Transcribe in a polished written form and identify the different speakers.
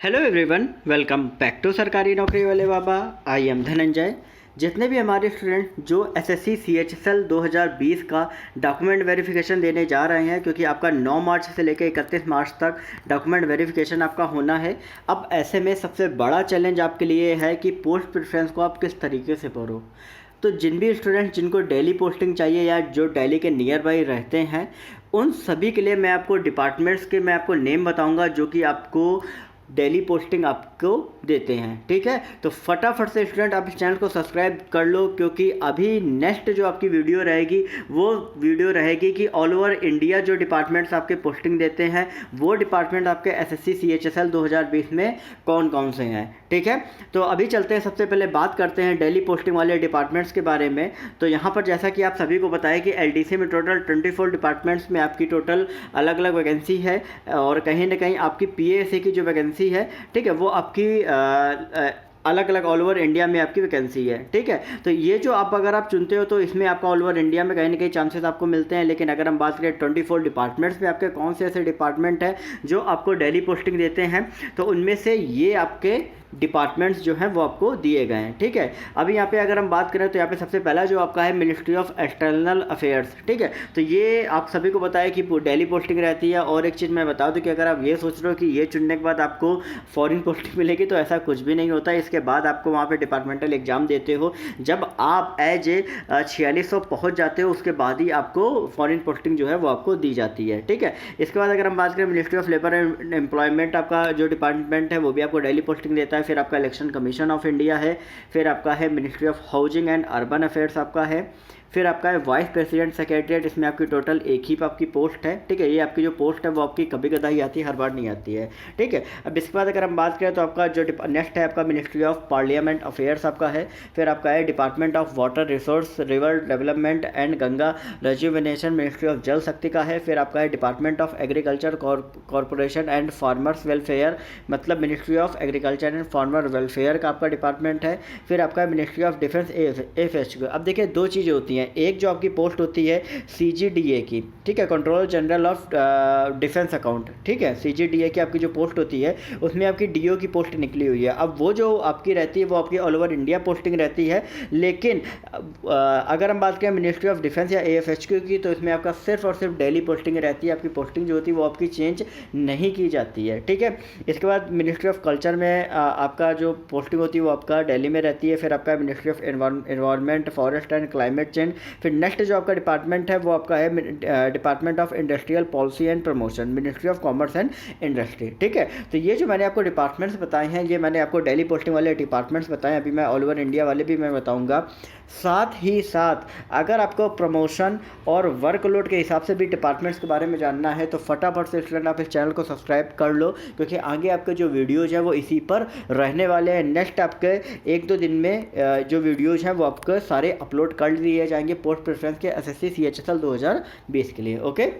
Speaker 1: Hello everyone, welcome back to सरकारी नौकरी वाले बाबा। I am Dhananjay. जितने भी हमारे स्टूडेंट जो एसएससी सीएचएसएल 2020 का डॉक्यूमेंट वेरिफिकेशन देने जा रहे हैं, क्योंकि आपका 9 मार्च से लेकर 31 मार्च तक डॉक्यूमेंट वेरिफिकेशन आपका होना है। अब ऐसे में सबसे बड़ा चैलेंज आपके लिए है कि पोस्ट प्रेफरेंस को आप किस तरीके से भरो। तो जिन भी स्टूडेंट जिनको डेली पोस्टिंग चाहिए या जो दिल्ली के नियर बाई रहते हैं, उन सभी के लिए मैं आपको डिपार्टमेंट्स के मैं आपको नेम बताऊंगा जो कि आपको डेली पोस्टिंग आपको देते हैं। ठीक है, तो फटाफट से स्टूडेंट आप इस चैनल को सब्सक्राइब कर लो, क्योंकि अभी नेक्स्ट जो आपकी वीडियो रहेगी वो वीडियो रहेगी कि ऑल ओवर इंडिया जो डिपार्टमेंट्स आपके पोस्टिंग देते हैं वो डिपार्टमेंट आपके एसएससी सीएचएसएल 2020 में कौन कौन से हैं। ठीक है, तो अभी चलते हैं, सबसे पहले बात करते हैं डेली पोस्टिंग वाले डिपार्टमेंट्स के बारे में। तो यहाँ पर जैसा कि आप सभी को बताया कि एलडीसी में टोटल 24 डिपार्टमेंट्स में आपकी टोटल अलग अलग वैकेंसी है, और कहीं ना कहीं आपकी पीएएससी की जो वैकेंसी है, ठीक है, वो आपकी अलग अलग ऑल ओवर इंडिया में आपकी वैकेंसी है। ठीक है, तो ये जो आप अगर आप चुनते हो तो इसमें आपका ऑल ओवर इंडिया में कहीं ना कहीं चांसेस आपको मिलते हैं। लेकिन अगर हम बात करें 24 डिपार्टमेंट्स में आपके कौन से ऐसे डिपार्टमेंट हैं जो आपको डेली पोस्टिंग देते हैं, तो उनमें से ये आपके डिपार्टमेंट्स जो हैं वो आपको दिए गए हैं। ठीक है, अभी यहाँ पे अगर हम बात करें तो यहाँ पे सबसे पहला जो आपका है मिनिस्ट्री ऑफ एक्सटर्नल अफेयर्स। ठीक है, तो ये आप सभी को बताया कि डेली पोस्टिंग रहती है। और एक चीज़ मैं बता दूं कि अगर आप ये सोच रहे हो कि ये चुनने के बाद आपको फॉरेन पोस्टिंग मिलेगी, तो ऐसा कुछ भी नहीं होता है। इसके बाद आपको वहाँ पर डिपार्टमेंटल एग्जाम देते हो, जब आप एज ए 4600 पहुँच जाते हो, उसके बाद ही आपको फॉरेन पोस्टिंग जो है वो आपको दी जाती है। ठीक है, इसके बाद अगर हम बात करें ministry of labour and employment, आपका जो डिपार्टमेंट है वो भी आपको डेली पोस्टिंग देता है। फिर आपका इलेक्शन कमीशन ऑफ इंडिया है। फिर आपका है ministry of housing and urban affairs आपका है। फिर आपका है वाइस प्रेसिडेंट सेक्रेटरीट, इसमें आपकी टोटल एक ही आपकी पोस्ट है। ठीक है, ये आपकी जो पोस्ट है वो आपकी कभी कदा ही आती है, हर बार नहीं आती है। ठीक है, अब इसके बाद अगर हम बात करें तो आपका जो नेक्स्ट है आपका मिनिस्ट्री ऑफ पार्लियामेंट अफेयर्स आपका है। फिर आपका है department of water resource, river development and Ganga rejuvenation, ministry of Jal Shakti का है। फिर आपका है department of agriculture corporation and farmers welfare, मतलब ministry of agriculture and farmer welfare का आपका डिपार्टमेंट है। फिर आपका है मिनिस्ट्री ऑफ डिफेंस एफएचक्यू। अब देखिए, दो चीज़ें होती हैं। एक जो आपकी पोस्ट होती है सीजीडीए की, ठीक है, controller general of defence account. ठीक है, सीजीडीए की आपकी जो पोस्ट होती है उसमें आपकी डीओ की पोस्ट निकली हुई है। अब वो जो आपकी रहती है वो आपकी ऑल ओवर इंडिया पोस्टिंग रहती है। लेकिन अगर हम बात करें मिनिस्ट्री ऑफ डिफेंस या एएफएचक्यू की, तो इसमें आपका सिर्फ और सिर्फ डेली पोस्टिंग रहती है। आपकी पोस्टिंग जो होती है वो आपकी चेंज नहीं की जाती है। ठीक है, इसके बाद मिनिस्ट्री ऑफ कल्चर में आपका जो पोस्टिंग होती है वो आपका दिल्ली में रहती है। फिर आपका ministry of environment, forest and climate change. फिर नेक्स्ट जो आपका डिपार्टमेंट है वो आपका है department of industrial policy and promotion, ministry of commerce and industry. ठीक है, तो ये जो मैंने आपको डिपार्टमेंट्स बताए हैं, ये मैंने आपको डेली पोस्टिंग वाले डिपार्टमेंट्स बताए। अभी मैं ऑल ओवर इंडिया वाले भी मैं बताऊंगा। साथ ही साथ अगर आपको प्रमोशन और वर्कलोड के हिसाब से भी डिपार्टमेंट्स के बारे में जानना है, तो फटाफट से स्टूडेंट आप इस चैनल को सब्सक्राइब कर लो, क्योंकि आगे आपके जो वीडियोज़ हैं वो इसी पर रहने वाले हैं। नेक्स्ट आपके 1-2 दिन में जो वीडियोज़ हैं वो आपके सारे अपलोड कर दिए जाएंगे पोस्ट प्रेफरेंस के एसएससी सीएचएसएल 2020 के लिए। ओके।